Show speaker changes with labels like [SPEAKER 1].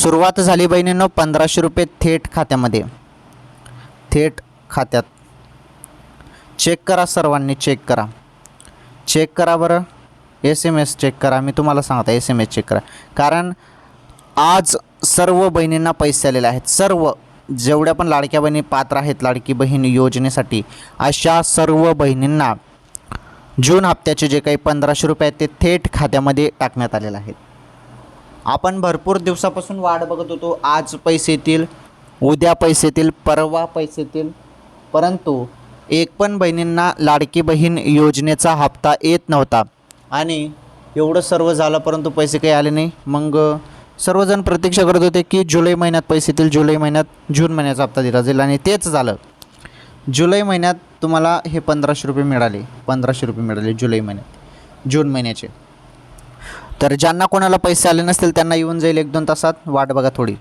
[SPEAKER 1] सुरुवात झाली बहिणींनो 1500 रुपये थेट खात्यामध्ये, थेट खात्यात। चेक करा सर्वांनी, चेक करा बरं। SMS चेक करा, मी तुम्हाला सांगता SMS चेक करा, कारण आज सर्व बहिणींना पैसे आलेले आहेत। सर्व जेवढ्या पण लाडक्या बहिणी पात्र आहेत लाडकी बहीण योजनेसाठी, अशा सर्व बहिणींना जून हप्त्याचे जे काही 1500 रुपये आहेत ते थेट खात्यामध्ये टाकण्यात आलेले आहेत। आपण भरपूर दिवसापासून वाट बघत होतो, आज पैसे येतील, उद्या पैसे येतील, परवा पैसे येतील, परंतु एक पण बहिणींना लाडकी बहीण योजनेचा हप्ता येत नव्हता आणि एवढं सर्व झालं परंतु पैसे काही आले नाही। मग सर्वजण प्रतीक्षा करत होते की जुलै महिन्यात पैसे येतील, जुलै महिन्यात जून महिन्याचा हप्ता दिला जाईल, आणि तेच झालं। जुलै महिन्यात तुम्हाला हे 1500 रुपये मिळाले, 1500 रुपये मिळाले जुलै महिन्यात, जून महिन्याचे। तर ज्यांना कोणाला पैसे आले नसतील त्यांना येऊन जाईल 1-2 तासात, वाट बघा थोडी।